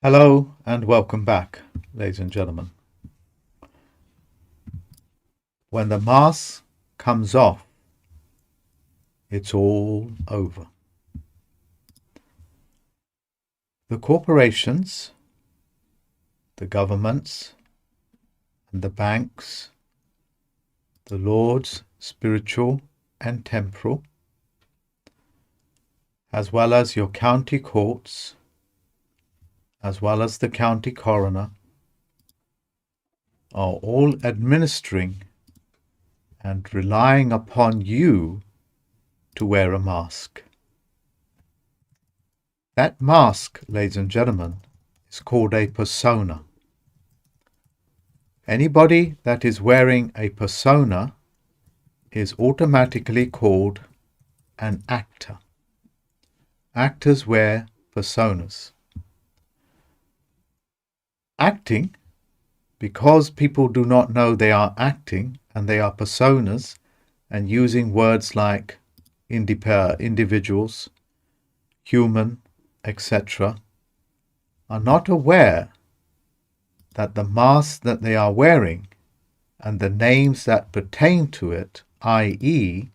Hello and welcome back, ladies and gentlemen. When the mask comes off, it's all over. The corporations, the governments, and the banks, the lords, spiritual and temporal, as well as your county courts, as well as the county coroner, are all administering and relying upon you to wear a mask. That mask, ladies and gentlemen, is called a persona. Anybody that is wearing a persona is automatically called an actor. Actors wear personas. Acting, because people do not know they are acting and they are personas, and using words like individuals, human, etc., are not aware that the mask that they are wearing and the names that pertain to it, i.e.,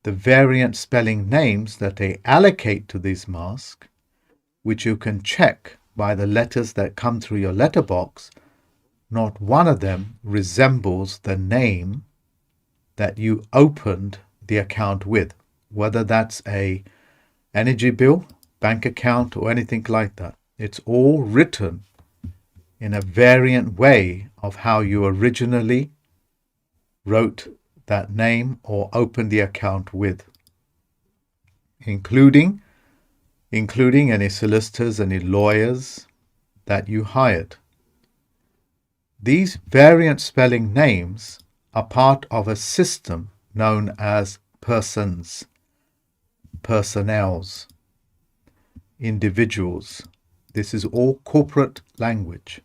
the variant spelling names that they allocate to this mask, which you can check by the letters that come through your letterbox, not one of them resembles the name that you opened the account with, whether that's a energy bill, bank account, or anything like that. It's all written in a variant way of how you originally wrote that name or opened the account with, including any solicitors, any lawyers that you hired. These variant spelling names are part of a system known as persons, personnels, individuals. This is all corporate language.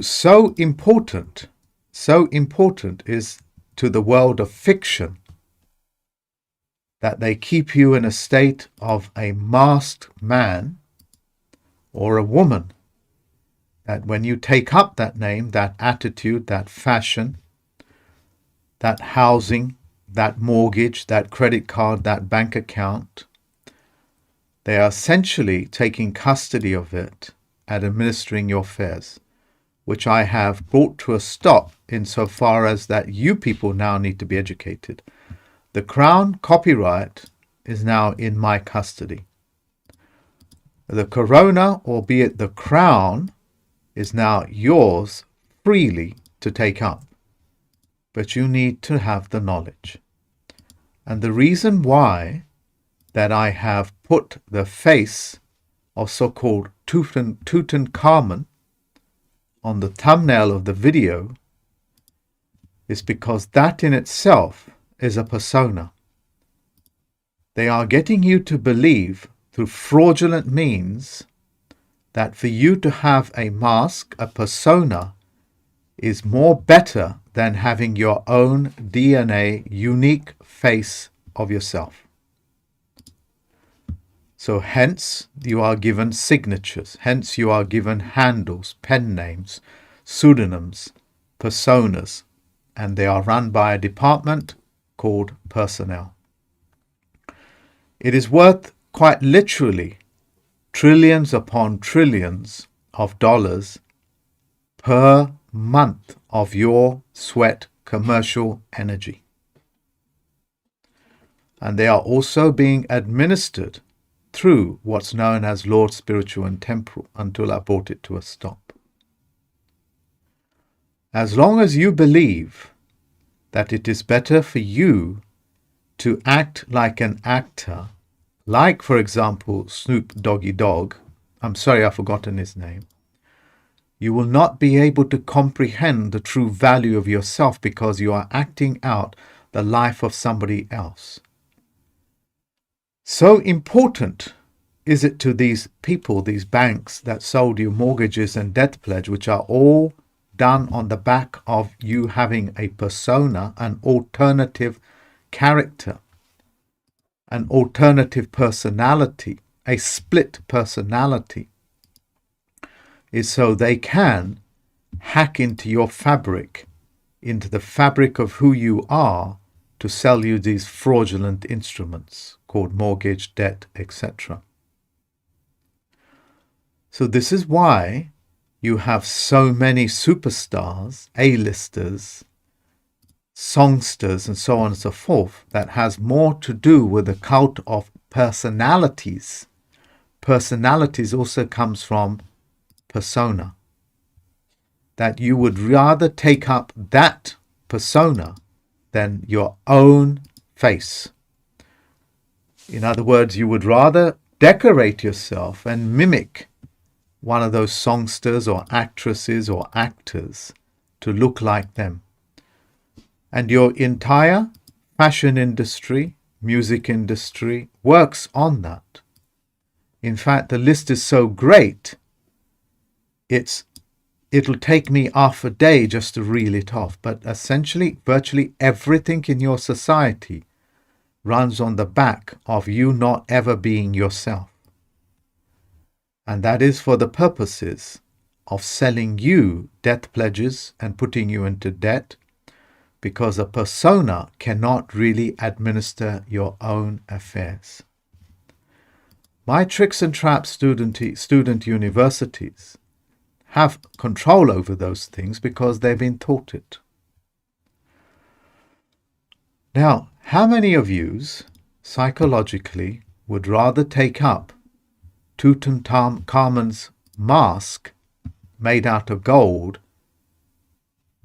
So important is to the world of fiction that they keep you in a state of a masked man or a woman, that when you take up that name, that attitude, that fashion, that housing, that mortgage, that credit card, that bank account, they are essentially taking custody of it and administering your affairs, which I have brought to a stop insofar as that you people now need to be educated. The Crown copyright is now in my custody. The Corona, albeit the Crown, is now yours freely to take up. But you need to have the knowledge. And the reason why that I have put the face of so-called Tutankhamun on the thumbnail of the video is because that in itself is a persona. They are getting you to believe through fraudulent means that for you to have a mask, a persona, is more better than having your own DNA unique face of yourself. So hence you are given signatures, hence you are given handles, pen names, pseudonyms, personas, and they are run by a department called personnel. It is worth quite literally trillions upon trillions of dollars per month of your sweat commercial energy. And they are also being administered through what's known as Lord Spiritual and Temporal until I brought it to a stop. As long as you believe that it is better for you to act like an actor, like, for example, Snoop Doggy Dogg, I'm sorry I've forgotten his name, you will not be able to comprehend the true value of yourself because you are acting out the life of somebody else. So important is it to these people, these banks that sold you mortgages and debt pledge, which are all done on the back of you having a persona, an alternative character, an alternative personality, a split personality, is so they can hack into your fabric, into the fabric of who you are, to sell you these fraudulent instruments called mortgage, debt, etc. So this is why you have so many superstars, A-listers, songsters, and so on and so forth, that has more to do with the cult of personalities. Personalities also comes from persona. That you would rather take up that persona than your own face. In other words, you would rather decorate yourself and mimic one of those songsters or actresses or actors to look like them. And your entire fashion industry, music industry works on that. In fact, the list is so great, it'll take me half a day just to reel it off. But essentially, virtually everything in your society runs on the back of you not ever being yourself. And that is for the purposes of selling you death pledges and putting you into debt, because a persona cannot really administer your own affairs. My tricks and traps student universities have control over those things because they've been taught it. Now, how many of yous psychologically would rather take up Tutankhamun's mask made out of gold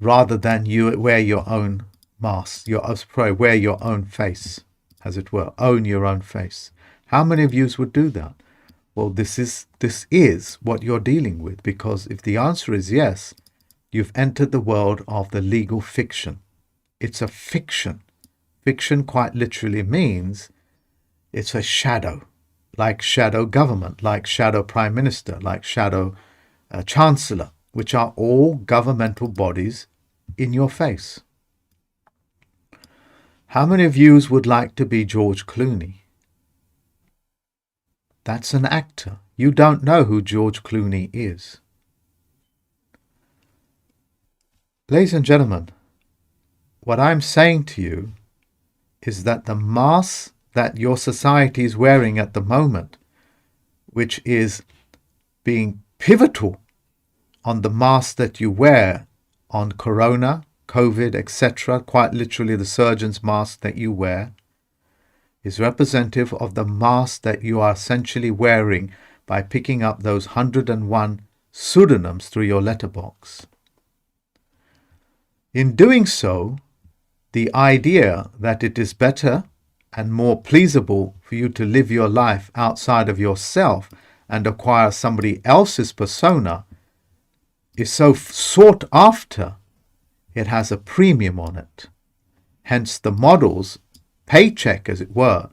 rather than you wear your own mask, wear your own face, as it were, own your own face? How many of yous would do that? Well, this is what you're dealing with, because if the answer is yes, you've entered the world of the legal fiction. It's a fiction. Fiction quite literally means it's a shadow, like shadow government, like shadow prime minister, like shadow chancellor, which are all governmental bodies in your face. How many of you would like to be George Clooney? That's an actor. You don't know who George Clooney is. Ladies and gentlemen, what I'm saying to you is that the mask that your society is wearing at the moment, which is being pivotal on the mask that you wear on Corona, COVID, etc., quite literally the surgeon's mask that you wear, is representative of the mask that you are essentially wearing by picking up those 101 pseudonyms through your letterbox. In doing so, the idea that it is better and more pleasurable for you to live your life outside of yourself and acquire somebody else's persona is so sought after, it has a premium on it. Hence the model's paycheck, as it were,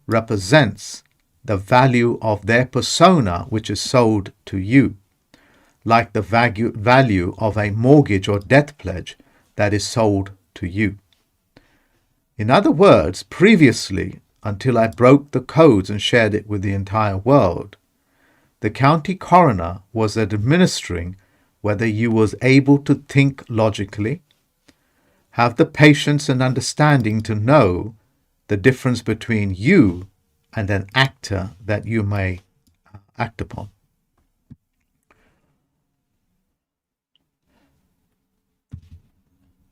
represents the value of their persona, which is sold to you, like the value of a mortgage or debt pledge that is sold to you. In other words, previously, until I broke the codes and shared it with the entire world, the county coroner was administering whether you was able to think logically, have the patience and understanding to know the difference between you and an actor that you may act upon.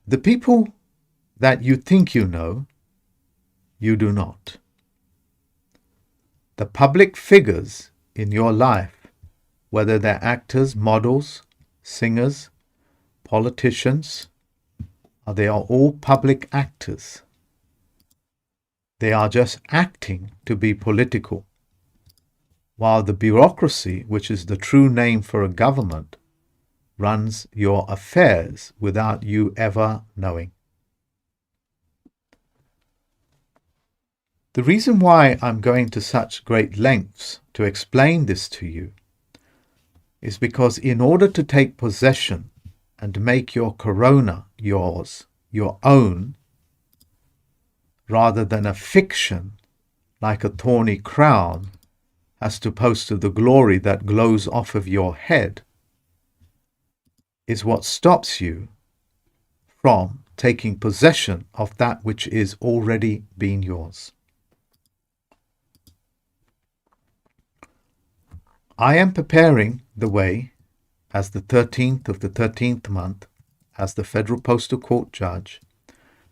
The people that you think you know, you do not. The public figures in your life, whether they're actors, models, singers, politicians, they are all public actors. They are just acting to be political, while the bureaucracy, which is the true name for a government, runs your affairs without you ever knowing. The reason why I'm going to such great lengths to explain this to you is because in order to take possession and make your corona yours, your own, rather than a fiction like a thorny crown as opposed to the glory that glows off of your head, is what stops you from taking possession of that which is already being yours. I am preparing the way as the 13th of the 13th month as the Federal Postal Court Judge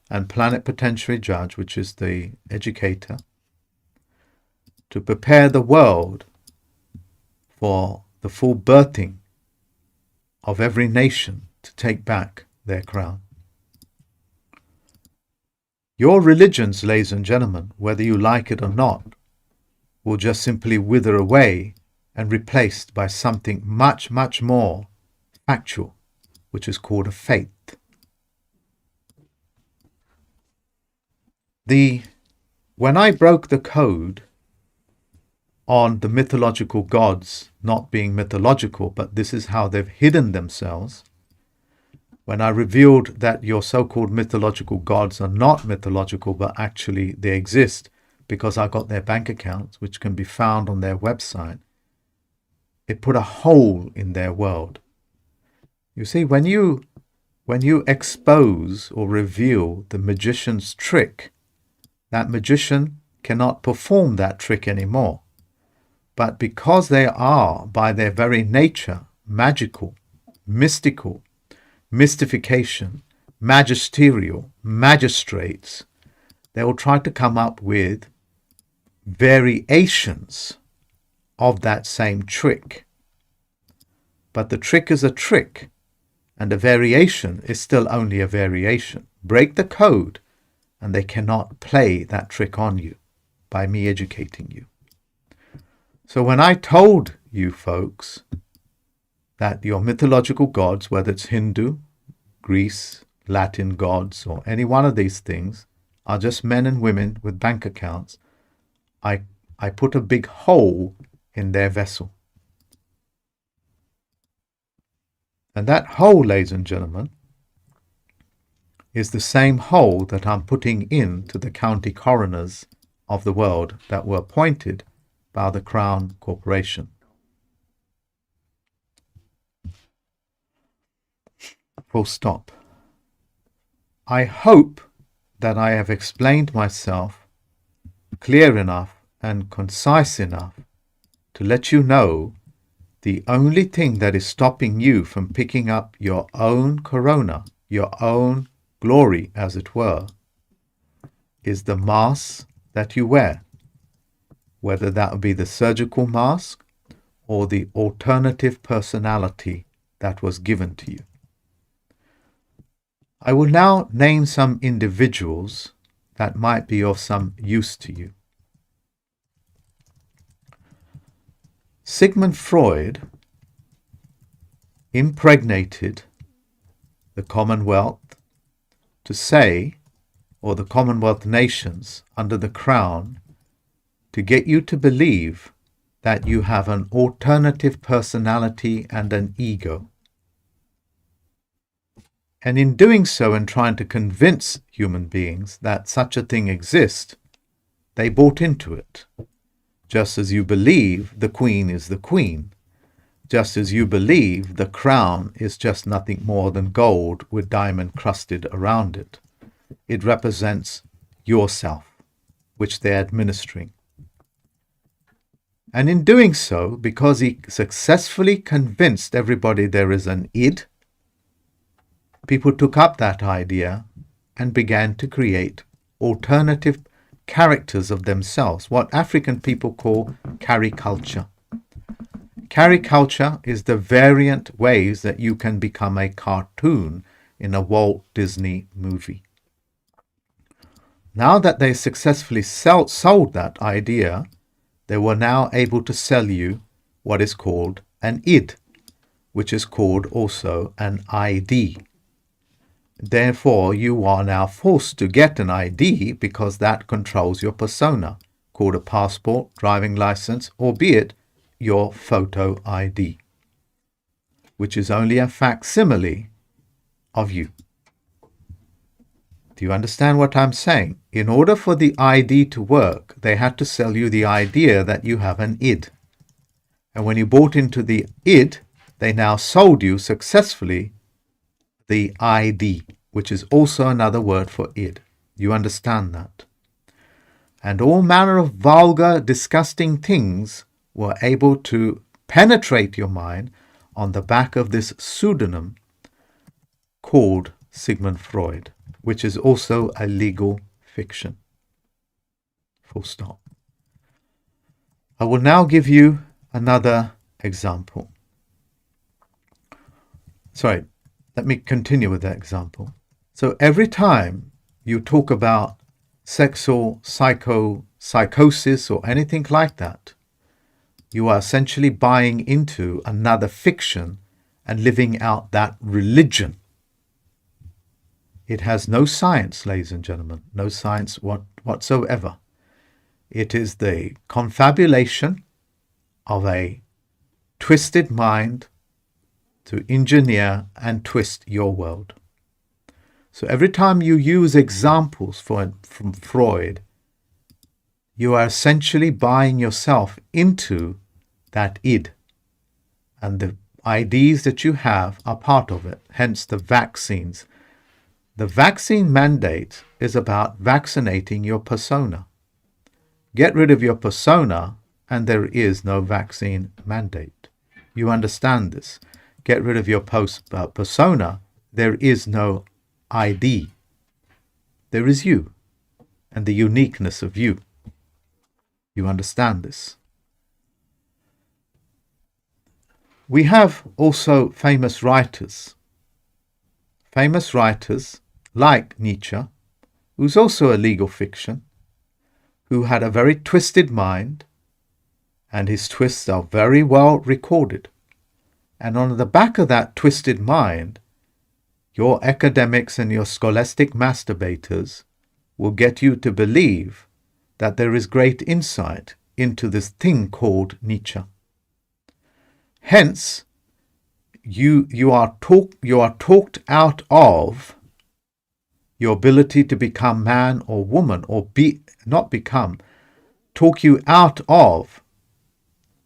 and Plenipotentiary Judge, which is the educator, to prepare the world for the full birthing of every nation to take back their crown. Your religions, ladies and gentlemen, whether you like it or not, will just simply wither away and replaced by something much, much more factual, which is called a faith. When I broke the code on the mythological gods not being mythological, but this is how they've hidden themselves, when I revealed that your so-called mythological gods are not mythological, but actually they exist because I got their bank accounts, which can be found on their website, it put a hole in their world. You see, when you expose or reveal the magician's trick, that magician cannot perform that trick anymore. But because they are, by their very nature, magical, mystical, mystification, magisterial, magistrates, they will try to come up with variations of that same trick. But the trick is a trick, and a variation is still only a variation. Break the code, and they cannot play that trick on you by me educating you. So when I told you folks that your mythological gods, whether it's Hindu, Greece, Latin gods, or any one of these things, are just men and women with bank accounts, I put a big hole in their vessel. And that hole, ladies and gentlemen, is the same hole that I'm putting into the county coroners of the world that were appointed by the Crown Corporation. Full stop. I hope that I have explained myself clear enough and concise enough to let you know the only thing that is stopping you from picking up your own corona, your own glory, as it were, is the mask that you wear, whether that would be the surgical mask or the alternative personality that was given to you. I will now name some individuals that might be of some use to you. Sigmund Freud impregnated the Commonwealth to say, or the Commonwealth nations under the Crown, to get you to believe that you have an alternative personality and an ego. And in doing so and trying to convince human beings that such a thing exists, they bought into it. Just as you believe the Queen is the Queen, just as you believe the crown is just nothing more than gold with diamond crusted around it. It represents yourself, which they're administering. And in doing so, because he successfully convinced everybody there is an id, people took up that idea and began to create alternative characters of themselves, what African people call cariculture. Cariculture is the variant ways that you can become a cartoon in a Walt Disney movie. Now that they successfully sold that idea, they were now able to sell you what is called an id, which is called also an ID. Therefore, you are now forced to get an ID because that controls your persona, called a passport, driving license, or be it your photo ID, which is only a facsimile of you. Do you understand what I'm saying? In order for the ID to work, they had to sell you the idea that you have an id. And when you bought into the id, they now sold you successfully the ID, which is also another word for id. You understand that? And all manner of vulgar, disgusting things were able to penetrate your mind on the back of this pseudonym called Sigmund Freud, which is also a legal fiction. Full stop. I will now give you another example. Sorry, let me continue with that example. So every time you talk about sexual psychosis or anything like that, you are essentially buying into another fiction and living out that religion. It has no science, ladies and gentlemen, no science whatsoever. It is the confabulation of a twisted mind to engineer and twist your world. So every time you use examples from Freud, you are essentially buying yourself into that id. And the ideas that you have are part of it, hence the vaccines. The vaccine mandate is about vaccinating your persona. Get rid of your persona and there is no vaccine mandate. You understand this? Get rid of your persona, there is no ID. There is you and the uniqueness of you. You understand this? We have also famous writers like Nietzsche, who's also a legal fiction, who had a very twisted mind, and his twists are very well recorded. And on the back of that twisted mind, your academics and your scholastic masturbators will get you to believe that there is great insight into this thing called Nietzsche. Hence, you are talked out of your ability to become man or woman, or talk you out of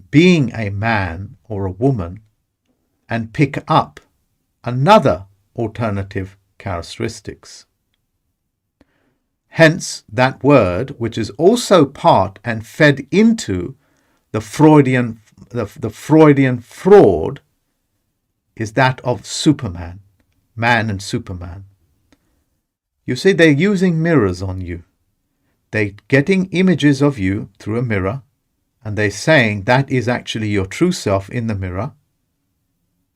being a man or a woman and pick up another alternative characteristics. Hence, that word, which is also part and fed into the Freudian fraud, is that of Superman, man and Superman. You see, they're using mirrors on you. They're getting images of you through a mirror, and they're saying that is actually your true self in the mirror.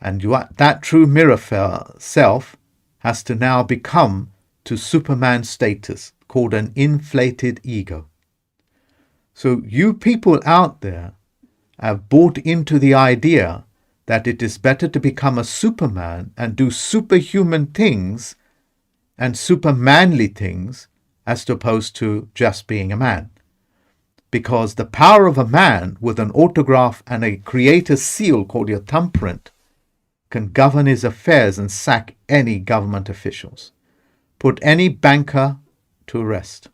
And that true mirror self has to now become to Superman status, called an inflated ego. So you people out there have bought into the idea that it is better to become a Superman and do superhuman things and supermanly things as opposed to just being a man. Because the power of a man with an autograph and a creator's seal called your thumbprint can govern his affairs and sack any government officials, put any banker to rest,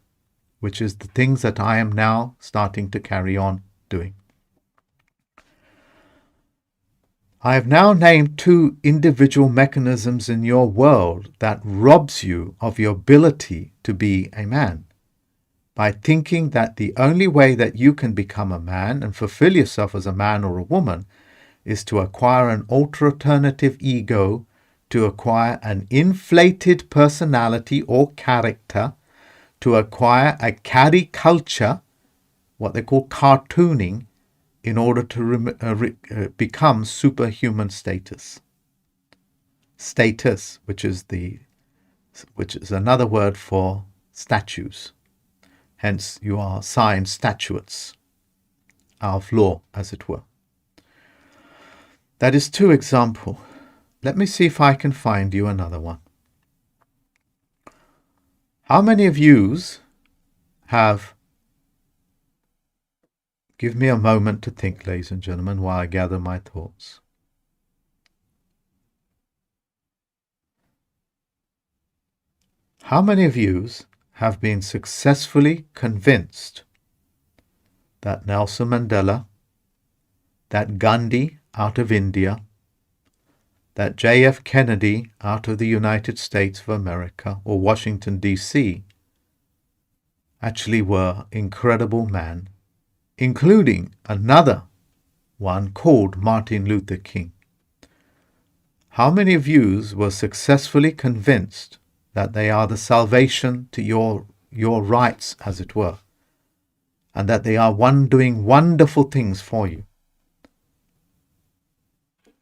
which is the things that I am now starting to carry on doing. I have now named 2 individual mechanisms in your world that robs you of your ability to be a man, by thinking that the only way that you can become a man and fulfill yourself as a man or a woman is to acquire an alternative ego, to acquire an inflated personality or character, to acquire a caddy culture, what they call cartooning, in order to become superhuman status. Status, which is another word for statues. Hence, you are signed statutes of law, as it were. That is 2 examples. Let me see if I can find you another one. How many of yous have... Give me a moment to think, ladies and gentlemen, while I gather my thoughts. How many of yous have been successfully convinced that Nelson Mandela, that Gandhi out of India, that J.F. Kennedy out of the United States of America or Washington, D.C., actually were incredible men, including another one called Martin Luther King. How many of you were successfully convinced that they are the salvation to your rights, as it were, and that they are doing wonderful things for you?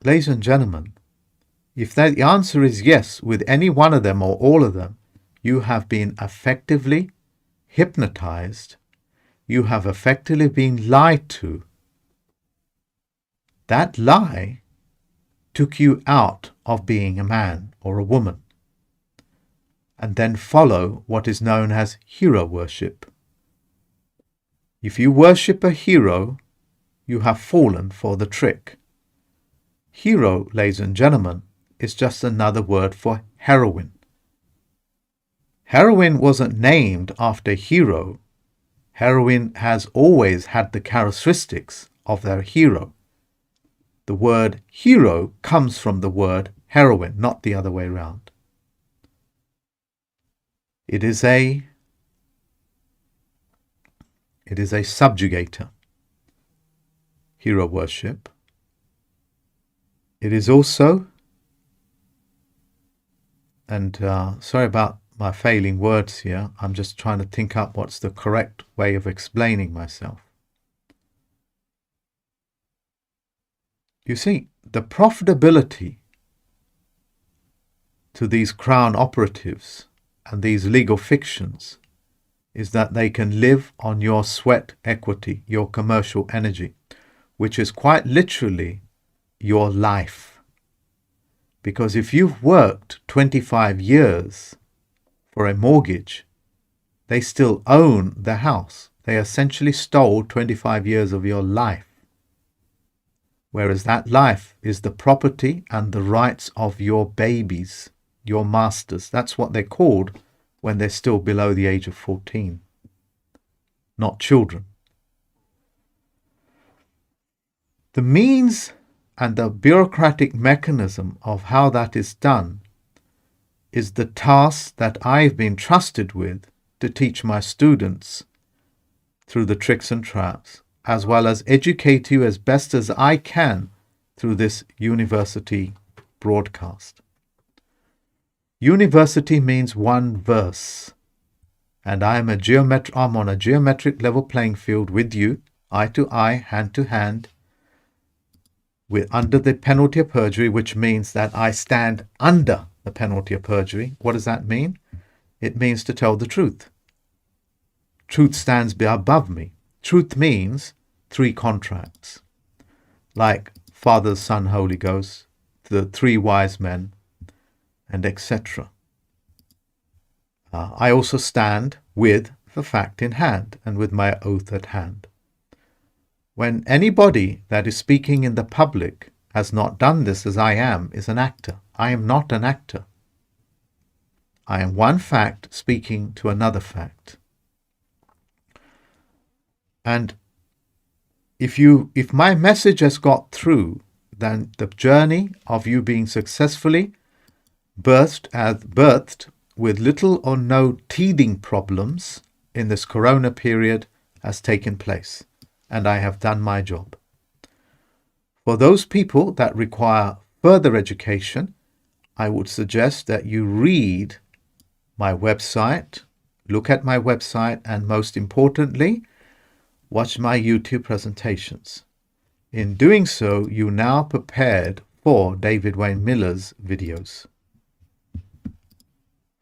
Ladies and gentlemen, if the answer is yes with any one of them or all of them, you have been effectively hypnotized. You have effectively been lied to. That lie took you out of being a man or a woman, and then follow what is known as hero worship. If you worship a hero, you have fallen for the trick. Hero, ladies and gentlemen, is just another word for heroine. Heroine wasn't named after a hero. Heroine has always had the characteristics of their hero. The word hero comes from the word heroine, not the other way around. It is a subjugator, hero worship. It is also, and sorry about my failing words here, I'm just trying to think up what's the correct way of explaining myself. You see, the profitability to these crown operatives and these legal fictions is that they can live on your sweat equity, your commercial energy, which is quite literally your life. Because if you've worked 25 years for a mortgage, they still own the house. They essentially stole 25 years of your life. Whereas that life is the property and the rights of your babies, your masters. That's what they're called when they're still below the age of 14. Not children. The means and the bureaucratic mechanism of how that is done is the task that I've been trusted with to teach my students through the tricks and traps, as well as educate you as best as I can through this university broadcast. University means one verse, and I'm on a geometric level playing field with you, eye to eye, hand to hand, under the penalty of perjury, which means that I stand under the penalty of perjury. What does that mean? It means to tell the truth. Truth stands above me. Truth means 3 contracts, like Father, Son, Holy Ghost, the 3 wise men, and etc. I also stand with the fact in hand and with my oath at hand. When anybody that is speaking in the public has not done this as I am, is an actor. I am not an actor. I am one fact speaking to another fact. And if my message has got through, then the journey of you being successfully birthed with little or no teething problems in this corona period has taken place, and I have done my job. For those people that require further education, I would suggest that you read my website, look at my website, and most importantly, watch my YouTube presentations. In doing so, you now prepared for David Wayne Miller's videos.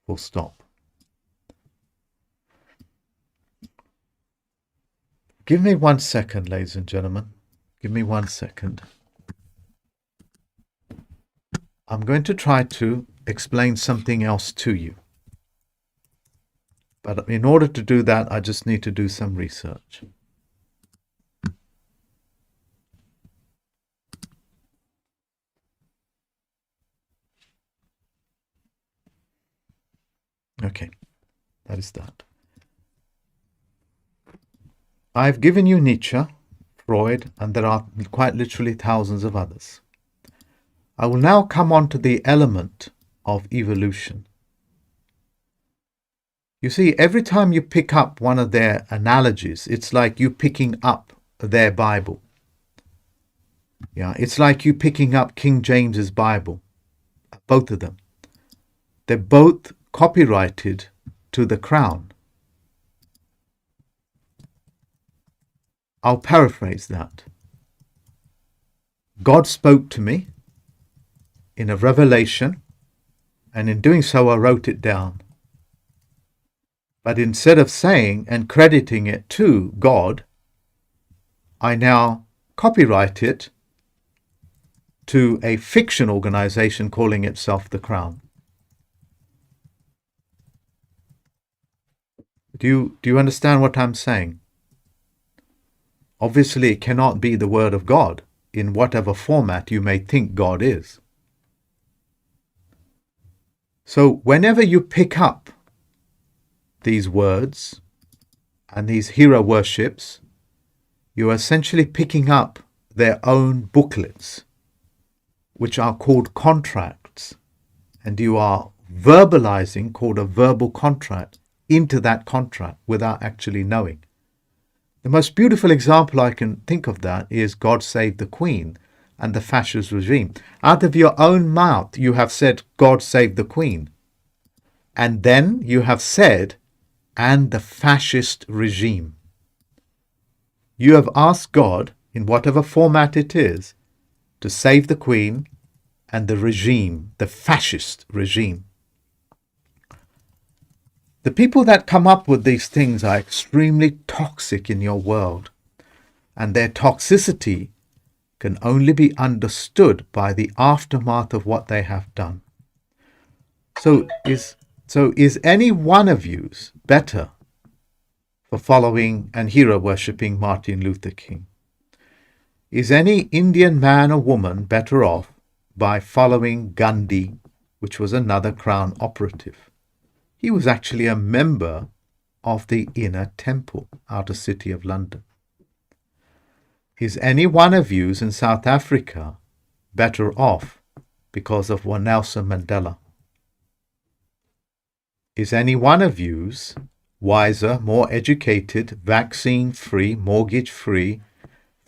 Full stop. Give me 1 second, ladies and gentlemen. Give me 1 second. I'm going to try to explain something else to you. But in order to do that, I just need to do some research. Okay, that is that. I've given you Nietzsche Freud, and there are quite literally thousands of others. I will now come on to the element of evolution. You see, every time you pick up one of their analogies, it's like you picking up their Bible. Yeah, it's like you picking up King James's Bible, both of them. They're both copyrighted to the Crown. I'll paraphrase that. God spoke to me in a revelation, and in doing so I wrote it down. But instead of saying and crediting it to God, I now copyright it to a fiction organization calling itself the Crown. Do you understand what I'm saying? Obviously, it cannot be the Word of God in whatever format you may think God is. So whenever you pick up these words and these hero worships, you are essentially picking up their own booklets, which are called contracts, and you are verbalizing, called a verbal contract, into that contract without actually knowing. The most beautiful example I can think of that is God Save the Queen and the fascist regime. Out of your own mouth, you have said, God Save the Queen. And then you have said, and the fascist regime. You have asked God, in whatever format it is, to save the Queen and the regime, the fascist regime. The people that come up with these things are extremely toxic in your world, and their toxicity can only be understood by the aftermath of what they have done. So is any one of you better for following and hero worshipping Martin Luther King? Is any Indian man or woman better off by following Gandhi, which was another Crown operative? He was actually a member of the Inner Temple, outer city of London. Is any one of you in South Africa better off because of Nelson Mandela? Is any one of you wiser, more educated, vaccine-free, mortgage-free,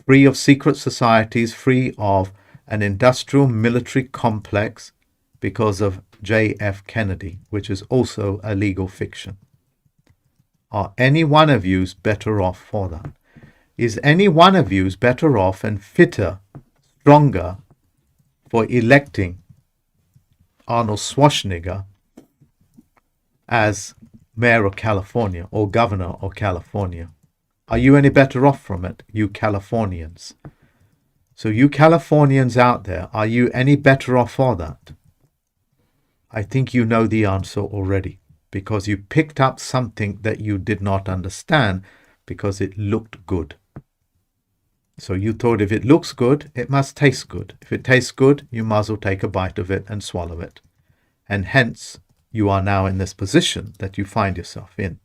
free of secret societies, free of an industrial military complex because of J.F. Kennedy, which is also a legal fiction? Are any one of you better off for that? Is any one of you better off and fitter, stronger for electing Arnold Schwarzenegger as mayor of California or governor of California? Are you any better off from it, you Californians? So you Californians out there, are you any better off for that? I think you know the answer already, because you picked up something that you did not understand because it looked good. So you thought if it looks good, it must taste good. If it tastes good, you might as well take a bite of it and swallow it. And hence, you are now in this position that you find yourself in.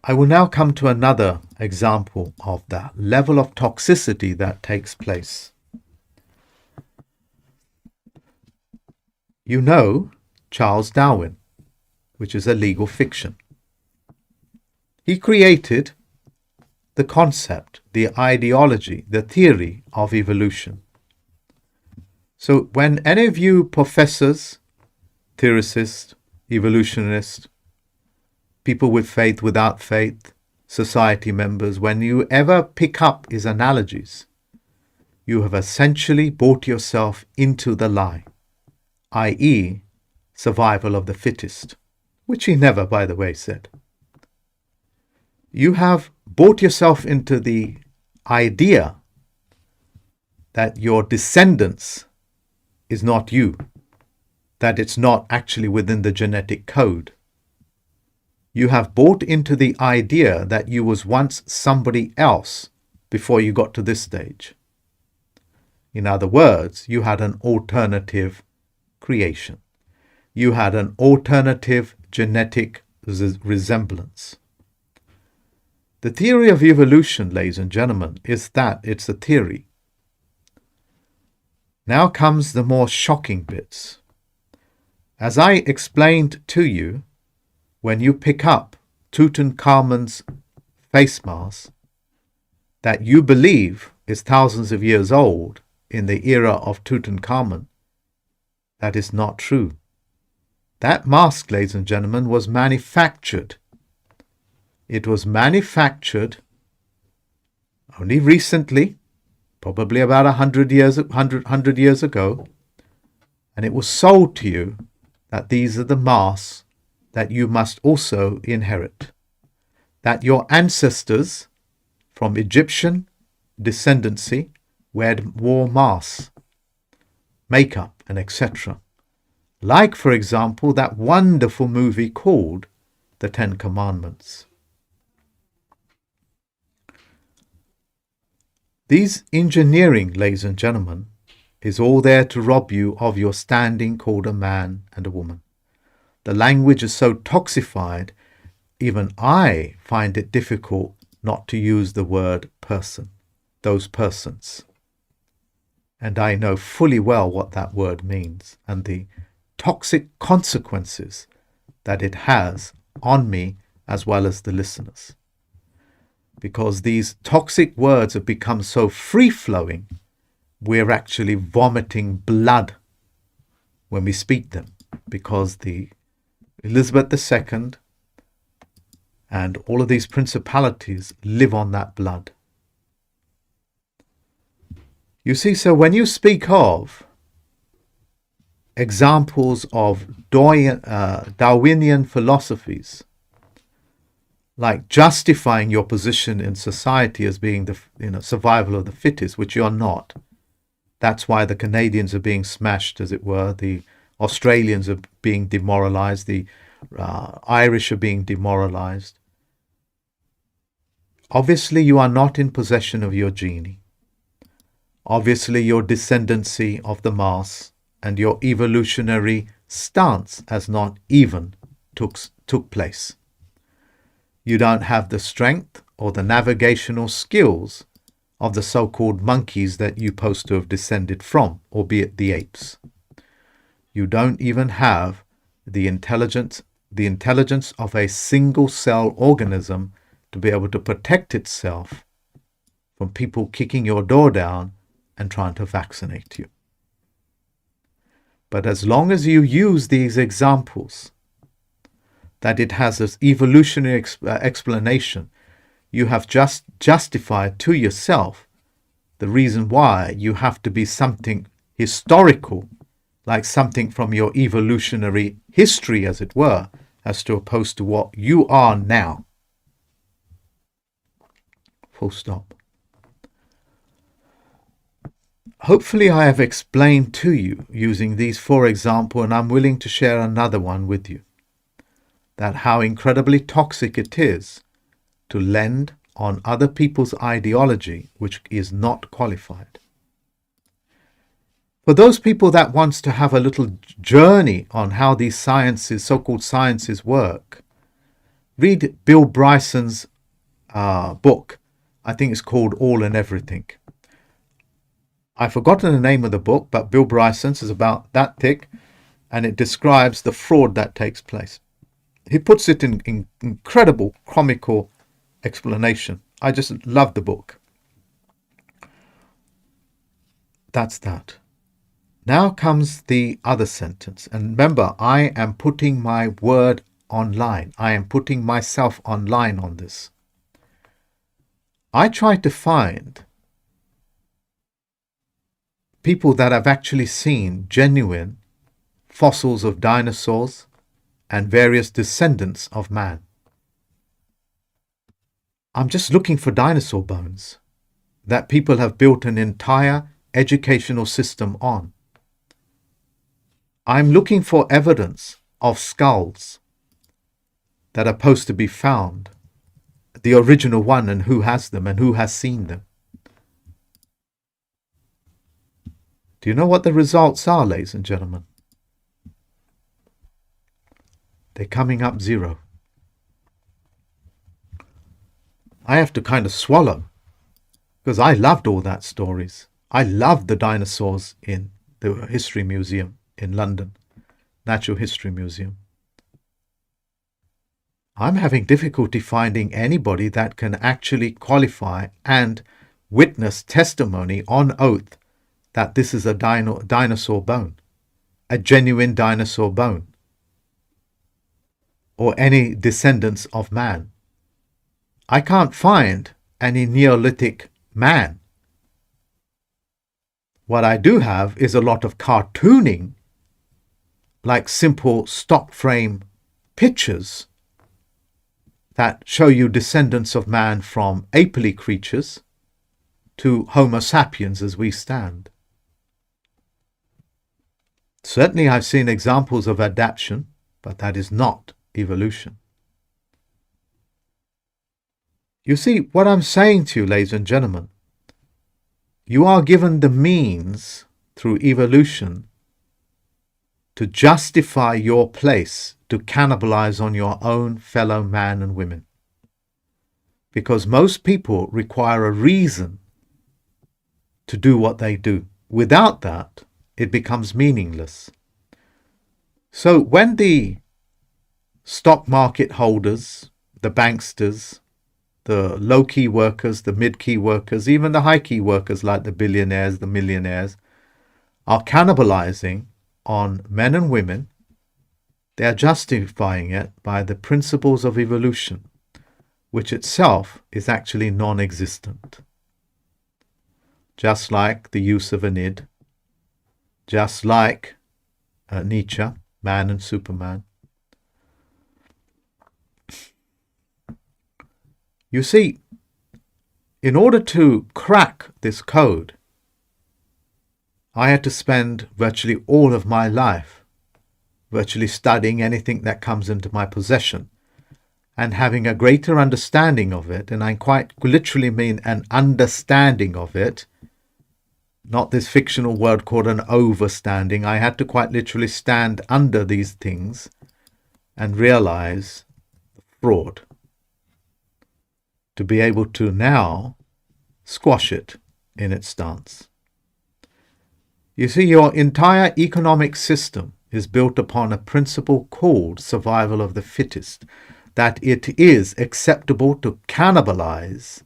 I will now come to another example of that level of toxicity that takes place. You know Charles Darwin, which is a legal fiction. He created the concept, the ideology, the theory of evolution. So when any of you professors, theorists, evolutionists, people with faith, without faith, society members, when you ever pick up his analogies, you have essentially bought yourself into the lie, i.e., survival of the fittest, which he never, by the way, said. You have bought yourself into the idea that your descendants is not you, that it's not actually within the genetic code. You have bought into the idea that you was once somebody else before you got to this stage. In other words, you had an alternative creation. You had an alternative genetic resemblance. The theory of evolution, ladies and gentlemen, is that it's a theory. Now comes the more shocking bits. As I explained to you, when you pick up Tutankhamun's face mask that you believe is thousands of years old in the era of Tutankhamun, that is not true. That mask, ladies and gentlemen, was manufactured. It was manufactured only recently, probably about 100 years ago, and it was sold to you that these are the masks that you must also inherit, that your ancestors from Egyptian descendancy wore masks, makeup, and etc. Like, for example, that wonderful movie called The Ten Commandments. These engineering, ladies and gentlemen, is all there to rob you of your standing called a man and a woman. The language is so toxified, even I find it difficult not to use the word person, those persons. And I know fully well what that word means and the toxic consequences that it has on me as well as the listeners. Because these toxic words have become so free-flowing, we're actually vomiting blood when we speak them, because the Elizabeth II and all of these principalities live on that blood. You see, so when you speak of examples of Darwinian philosophies, like justifying your position in society as being the survival of the fittest, which you're not. That's why the Canadians are being smashed, as it were. The Australians are being demoralized. The Irish are being demoralized. Obviously, you are not in possession of your genie. Obviously, your descendancy of the mass and your evolutionary stance has not even took place. You don't have the strength or the navigational skills of the so-called monkeys that you supposed to have descended from, albeit the apes. You don't even have the intelligence of a single-cell organism to be able to protect itself from people kicking your door down and trying to vaccinate you. But as long as you use these examples, that it has this evolutionary explanation, you have just justified to yourself the reason why you have to be something historical, like something from your evolutionary history, as it were, as to opposed to what you are now. Full stop. Hopefully I have explained to you using these 4 examples, and I'm willing to share another one with you, that how incredibly toxic it is to lend on other people's ideology which is not qualified. For those people that wants to have a little journey on how these sciences, so-called sciences, work, read Bill Bryson's book. I think it's called All and Everything. I've forgotten the name of the book, but Bill Bryson's is about that thick, and it describes the fraud that takes place. He puts it in incredible comical explanation. I just love the book. That's that. Now comes the other sentence. And remember, I am putting my word online. I am putting myself online on this. I try to find people that have actually seen genuine fossils of dinosaurs and various descendants of man. I'm just looking for dinosaur bones that people have built an entire educational system on. I'm looking for evidence of skulls that are supposed to be found, the original one, and who has them and who has seen them. Do you know what the results are, ladies and gentlemen? They're coming up 0. I have to kind of swallow, because I loved all that stories. I loved the dinosaurs in the History Museum in London, Natural History Museum. I'm having difficulty finding anybody that can actually qualify and witness testimony on oath that this is a dinosaur bone, a genuine dinosaur bone, or any descendants of man. I can't find any Neolithic man. What I do have is a lot of cartooning, like simple stock frame pictures that show you descendants of man from apely creatures to Homo sapiens as we stand. Certainly I've seen examples of adaptation, but that is not evolution. You see, what I'm saying to you, ladies and gentlemen, you are given the means through evolution to justify your place to cannibalize on your own fellow man and women. Because most people require a reason to do what they do. Without that, it becomes meaningless. So when the stock market holders, the banksters, the low-key workers, the mid-key workers, even the high-key workers like the billionaires, the millionaires, are cannibalizing on men and women, they are justifying it by the principles of evolution, which itself is actually non-existent. Just like the use of an id, just like Nietzsche, Man and Superman. You see, in order to crack this code, I had to spend virtually all of my life virtually studying anything that comes into my possession and having a greater understanding of it. And I quite literally mean an understanding of it, not this fictional word called an overstanding. I had to quite literally stand under these things and realize the fraud, to be able to now squash it in its stance. You see, your entire economic system is built upon a principle called survival of the fittest, that it is acceptable to cannibalize,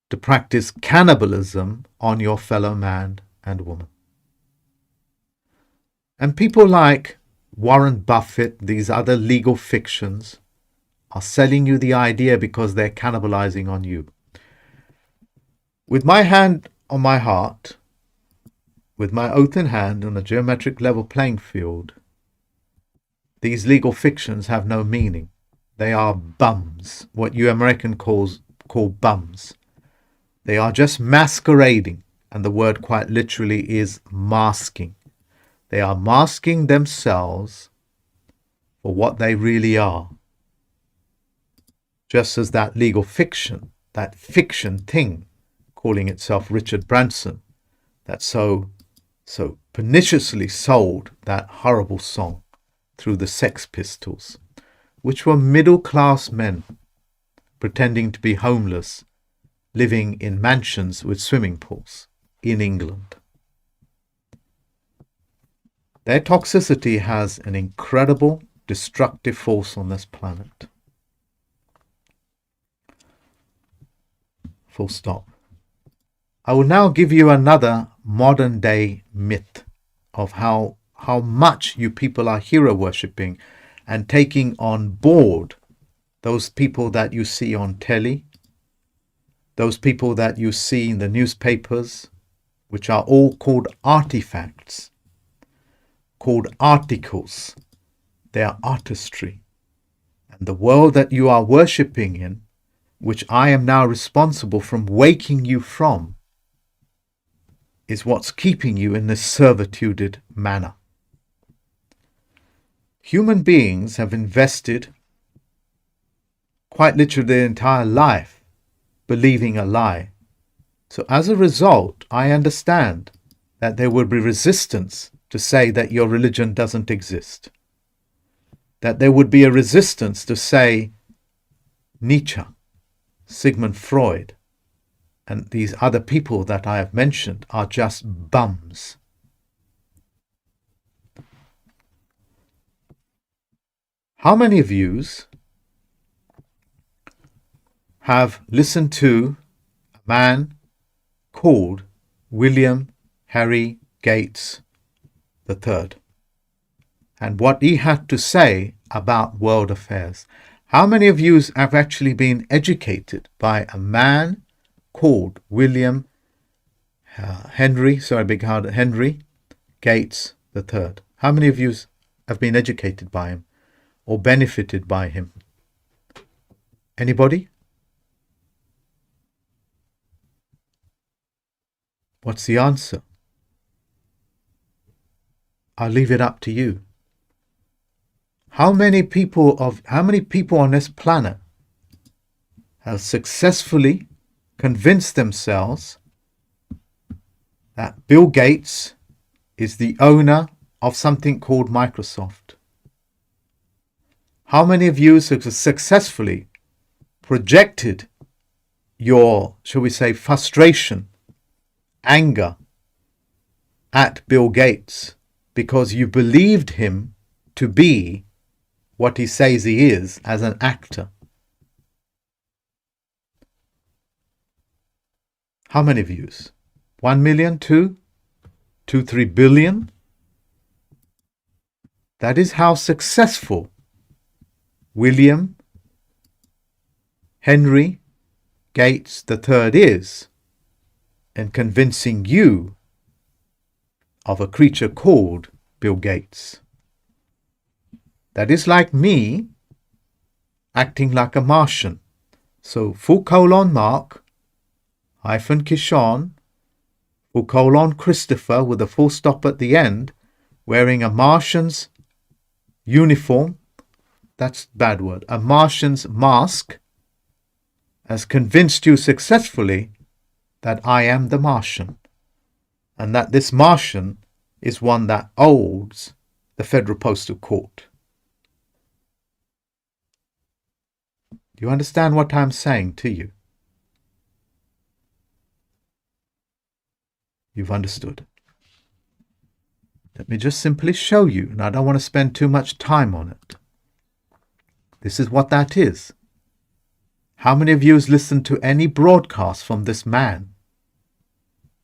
to practice cannibalism on your fellow man and woman. And people like Warren Buffett, these other legal fictions, are selling you the idea because they're cannibalizing on you. With my hand on my heart, with my oath in hand on a geometric level playing field, these legal fictions have no meaning. They are bums, what you Americans call bums. They are just masquerading, and the word quite literally is masking. They are masking themselves for what they really are. Just as that legal fiction, that fiction thing, calling itself Richard Branson, that so perniciously sold that horrible song through the Sex Pistols, which were middle-class men pretending to be homeless, living in mansions with swimming pools in England. Their toxicity has an incredible destructive force on this planet. Full stop. I will now give you another modern day myth of how much you people are hero worshipping and taking on board those people that you see on telly, those people that you see in the newspapers, which are all called artifacts, called articles. They are artistry. And the world that you are worshipping in, which I am now responsible from waking you from, is what's keeping you in this servituded manner. Human beings have invested quite literally their entire life believing a lie. So as a result, I understand that there will be resistance to say that your religion doesn't exist. That there would be a resistance to say Nietzsche, Sigmund Freud, and these other people that I have mentioned are just bums. How many of you have listened to a man called William Henry Gates III and what he had to say about world affairs? How many of you have actually been educated by a man called William Henry Gates III? How many of you have been educated by him or benefited by him? Anybody? What's the answer? I'll leave it up to you. How many people on this planet have successfully convinced themselves that Bill Gates is the owner of something called Microsoft? How many of you have successfully projected your, shall we say, frustration, anger at Bill Gates because you believed him to be what he says he is as an actor? How many of you? 1 million, 2, 3 billion? That is how successful William Henry Gates III is in convincing you of a creature called Bill Gates. That is like me acting like a Martian. So Mark hyphen Kishon, Christopher with a full stop at the end, wearing a Martian's uniform, that's a bad word, a Martian's mask, has convinced you successfully that I am the Martian, and that this Martian is one that owns the Federal Postal Court. Do you understand what I'm saying to you? You've understood. Let me just simply show you, and I don't want to spend too much time on it. This is what that is. How many of you have listened to any broadcast from this man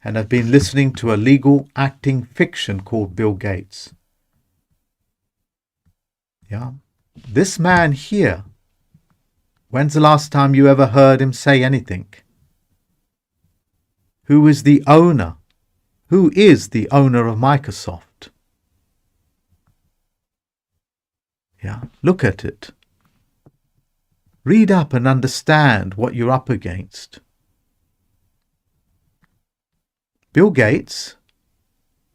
and have been listening to a legal acting fiction called Bill Gates? Yeah. This man here, when's the last time you ever heard him say anything? Who is the owner? Who is the owner of Microsoft? Yeah, look at it. Read up and understand what you're up against. Bill Gates,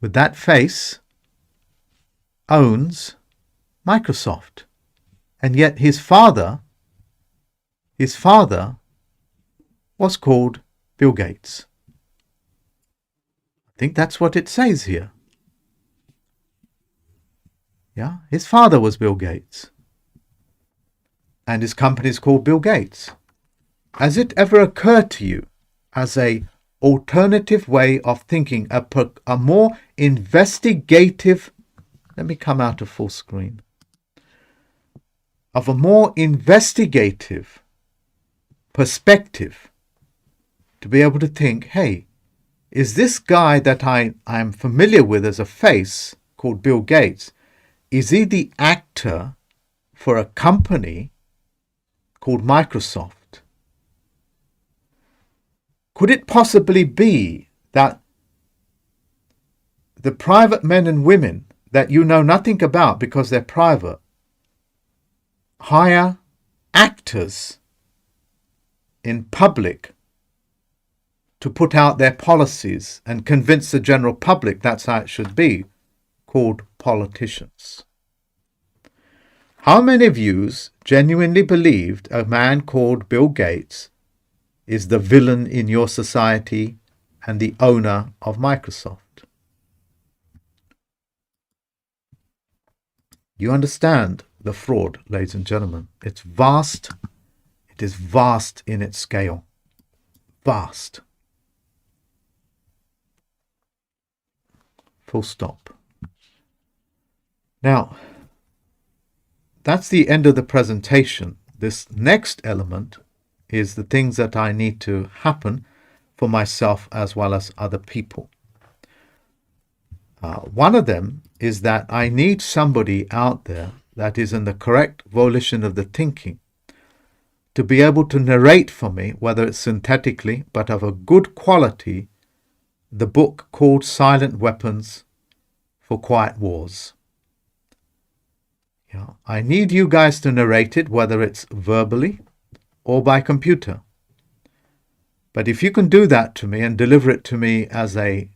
with that face, owns Microsoft. And yet his father was called Bill Gates. I think that's what it says here. Yeah, his father was Bill Gates. And his company is called Bill Gates. Has it ever occurred to you as a alternative way of thinking, a more investigative, let me come out of full screen, of a more investigative perspective to be able to think, hey, is this guy that I'm familiar with as a face called Bill Gates, is he the actor for a company called Microsoft? Could it possibly be that the private men and women that you know nothing about because they're private hire actors in public to put out their policies and convince the general public that's how it should be, called politicians? How many of you genuinely believed a man called Bill Gates is the villain in your society and the owner of Microsoft? You understand the fraud, ladies and gentlemen. It's vast, It is vast in its scale. Vast. Full stop. Now, that's the end of the presentation. This next element is the things that I need to happen for myself as well as other people. One of them is that I need somebody out there that is in the correct volition of the thinking to be able to narrate for me, whether it's synthetically, but of a good quality, the book called Silent Weapons for Quiet Wars. Yeah, I need you guys to narrate it, whether it's verbally or by computer. But if you can do that to me and deliver it to me as a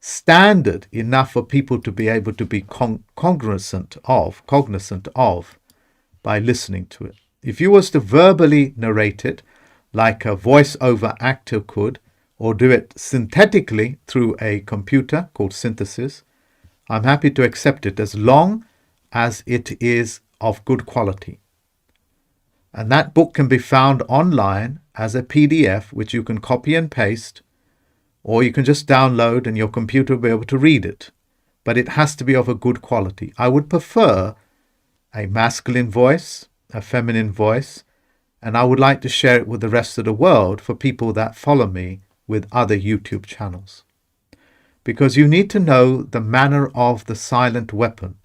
standard enough for people to be able to be cognizant of by listening to it. If you was to verbally narrate it like a voice-over actor could, or do it synthetically through a computer called synthesis, I'm happy to accept it as long as it is of good quality. And that book can be found online as a PDF, which you can copy and paste, or you can just download and your computer will be able to read it. But it has to be of a good quality. I would prefer a masculine voice, a feminine voice, and I would like to share it with the rest of the world for people that follow me with other YouTube channels. Because you need to know the manner of the silent weapon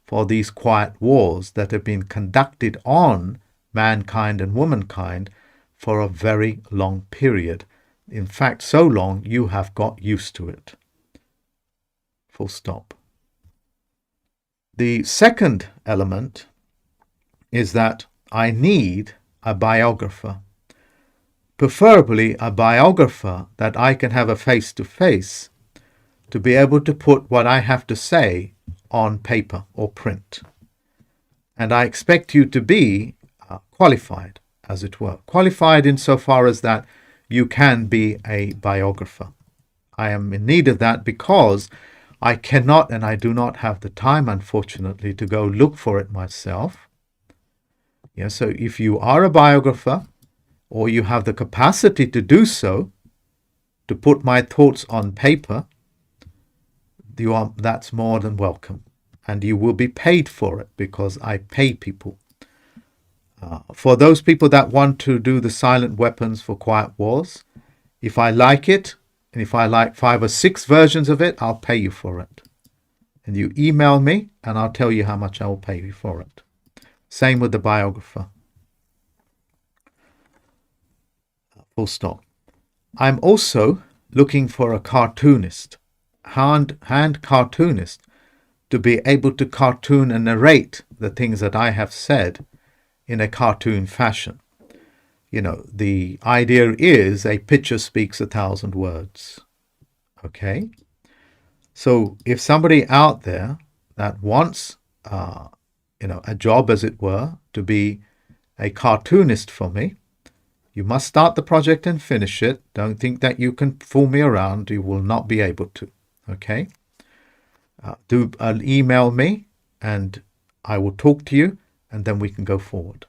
for these quiet wars that have been conducted on mankind and womankind for a very long period. In fact, so long you have got used to it. Full stop. The second element is that I need a biographer, preferably a biographer that I can have a face-to-face to be able to put what I have to say on paper or print. And I expect you to be qualified, as it were. Qualified insofar as that you can be a biographer. I am in need of that because I cannot and I do not have the time, unfortunately, to go look for it myself. Yeah, so if you are a biographer or you have the capacity to do so, to put my thoughts on paper, that's more than welcome. And you will be paid for it because I pay people. For those people that want to do the silent weapons for quiet wars, if I like it, and if I like 5 or 6 versions of it, I'll pay you for it. And you email me and I'll tell you how much I will pay you for it. Same with the biographer. Full stop. I'm also looking for a cartoonist, hand cartoonist, to be able to cartoon and narrate the things that I have said in a cartoon fashion. You know, the idea is a picture speaks 1,000 words. Okay? So if somebody out there that wants, a job, as it were, to be a cartoonist for me, you must start the project and finish it. Don't think that you can fool me around. You will not be able to. Okay? Do email me and I will talk to you and then we can go forward.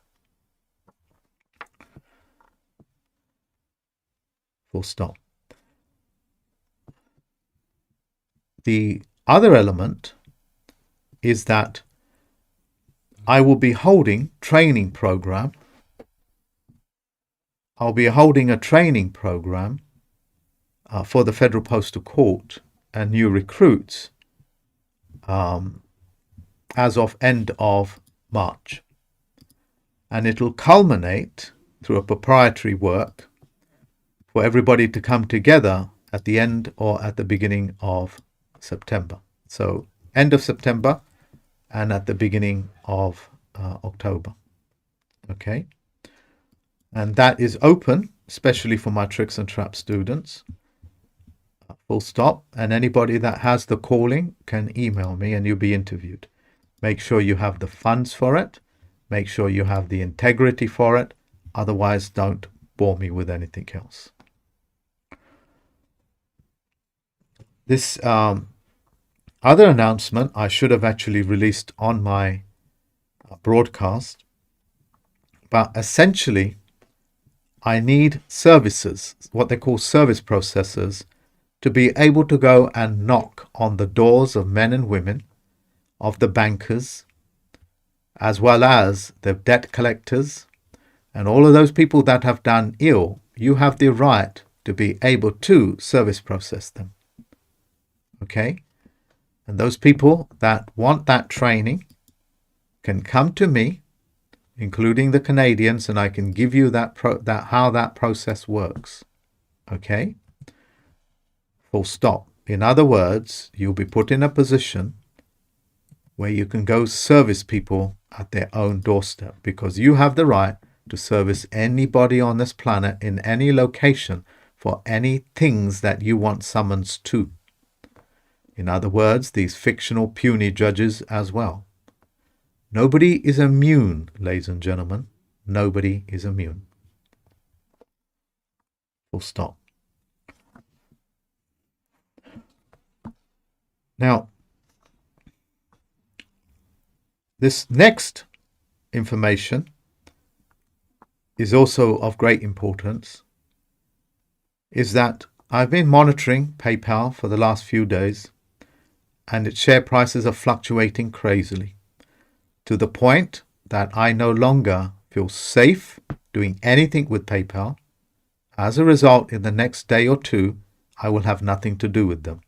Full stop. The other element is that I will be holding training program. I'll be holding a training program for the Federal Postal Court and new recruits as of end of March. And it'll culminate through a proprietary work for everybody to come together at the end or at the beginning of September. So end of September and at the beginning of October. Okay. And that is open, especially for my tricks and traps students. Full stop. And anybody that has the calling can email me and you'll be interviewed. Make sure you have the funds for it. Make sure you have the integrity for it. Otherwise, don't bore me with anything else. This other announcement I should have actually released on my broadcast, But essentially, I need services, what they call service processors, to be able to go and knock on the doors of men and women, of the bankers, as well as the debt collectors, and all of those people that have done ill. You have the right to be able to service process them. Okay? And those people that want that training can come to me, including the Canadians, and I can give you that how that process works. Okay? Full stop. In other words, you'll be put in a position where you can go service people at their own doorstep, because you have the right to service anybody on this planet in any location for any things that you want summons to. In other words, these fictional puny judges as well. Nobody is immune, ladies and gentlemen. Nobody is immune. Full stop. Now, this next information is also of great importance, is that I've been monitoring PayPal for the last few days, and its share prices are fluctuating crazily, to the point that I no longer feel safe doing anything with PayPal. As a result, in the next day or two, I will have nothing to do with them.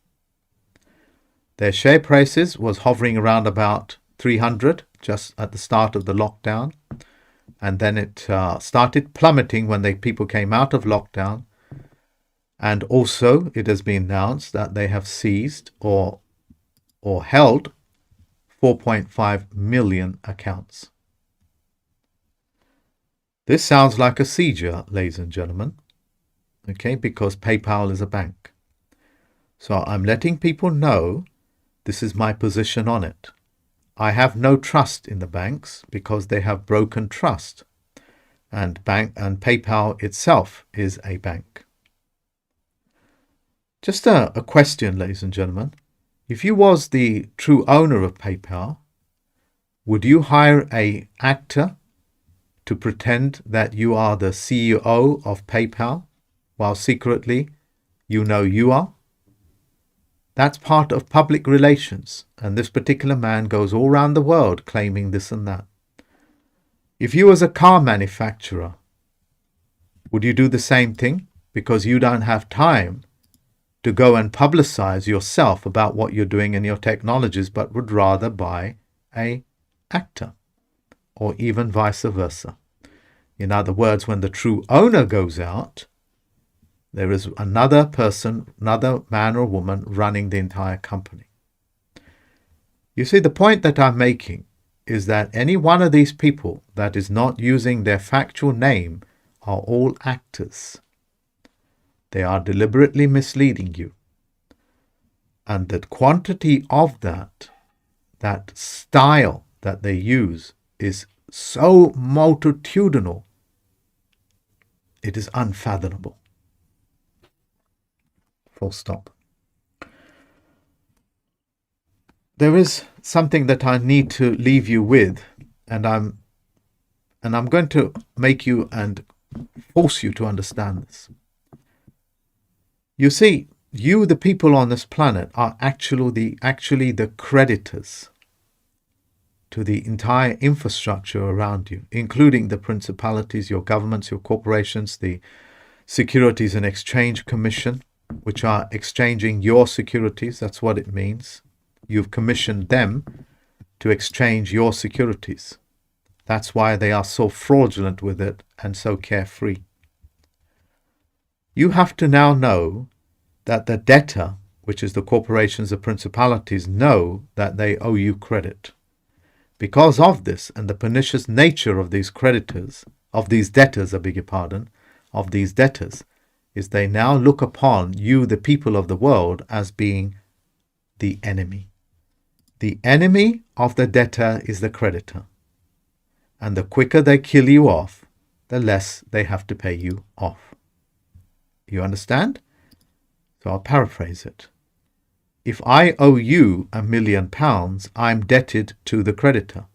Their share prices was hovering around about 300 just at the start of the lockdown, and then it started plummeting when people came out of lockdown. And also, it has been announced that they have seized or held 4.5 million accounts. This sounds like a seizure, ladies and gentlemen, okay, because PayPal is a bank. So I'm letting people know this is my position on it. I have no trust in the banks because they have broken trust, and PayPal itself is a bank. Just a question, ladies and gentlemen. If you was the true owner of PayPal, would you hire an actor to pretend that you are the CEO of PayPal while secretly you know you are? That's part of public relations, and this particular man goes all around the world claiming this and that. If you was a car manufacturer, would you do the same thing? Because you don't have time to go and publicize yourself about what you're doing and your technologies, but would rather buy an actor, or even vice versa. In other words, when the true owner goes out, there is another person, another man or woman running the entire company. You see, the point that I'm making is that any one of these people that is not using their factual name are all actors. They are deliberately misleading you. And the quantity of that style that they use is so multitudinal, it is unfathomable. Full stop. There is something that I need to leave you with, and I'm going to make you and force you to understand this. You see, you, the people on this planet, are actually the creditors to the entire infrastructure around you, including the principalities, your governments, your corporations, the Securities and Exchange Commission, which are exchanging your securities. That's what it means. You've commissioned them to exchange your securities. That's why they are so fraudulent with it and so carefree. You have to now know that the debtor, which is the corporations, the principalities, know that they owe you credit. Because of this and the pernicious nature of these creditors, of these debtors, of these debtors, is they now look upon you, the people of the world, as being the enemy. The enemy of the debtor is the creditor. And the quicker they kill you off, the less they have to pay you off. You understand? So I'll paraphrase it. If I owe you £1 million, I'm indebted to the creditor.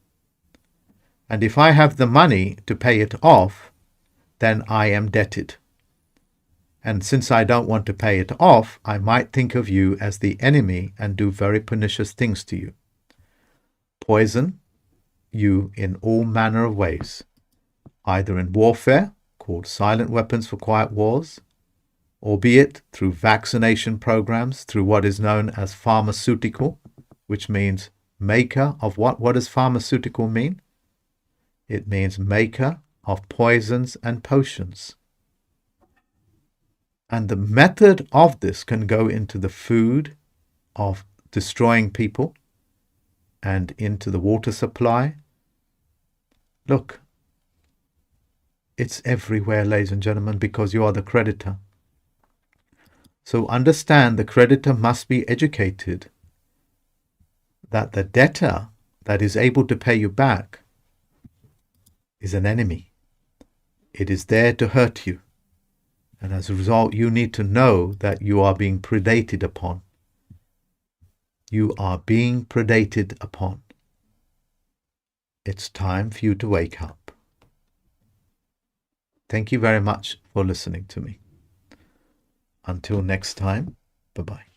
And if I have the money to pay it off, then I am debted. And since I don't want to pay it off, I might think of you as the enemy and do very pernicious things to you. Poison you in all manner of ways, either in warfare, called silent weapons for quiet wars, albeit through vaccination programs, through what is known as pharmaceutical, which means maker of what? What does pharmaceutical mean? It means maker of poisons and potions. And the method of this can go into the food of destroying people and into the water supply. Look, it's everywhere, ladies and gentlemen, because you are the creditor. So understand the creditor must be educated that the debtor that is able to pay you back is an enemy. It is there to hurt you. And as a result, you need to know that you are being predated upon. You are being predated upon. It's time for you to wake up. Thank you very much for listening to me. Until next time, bye-bye.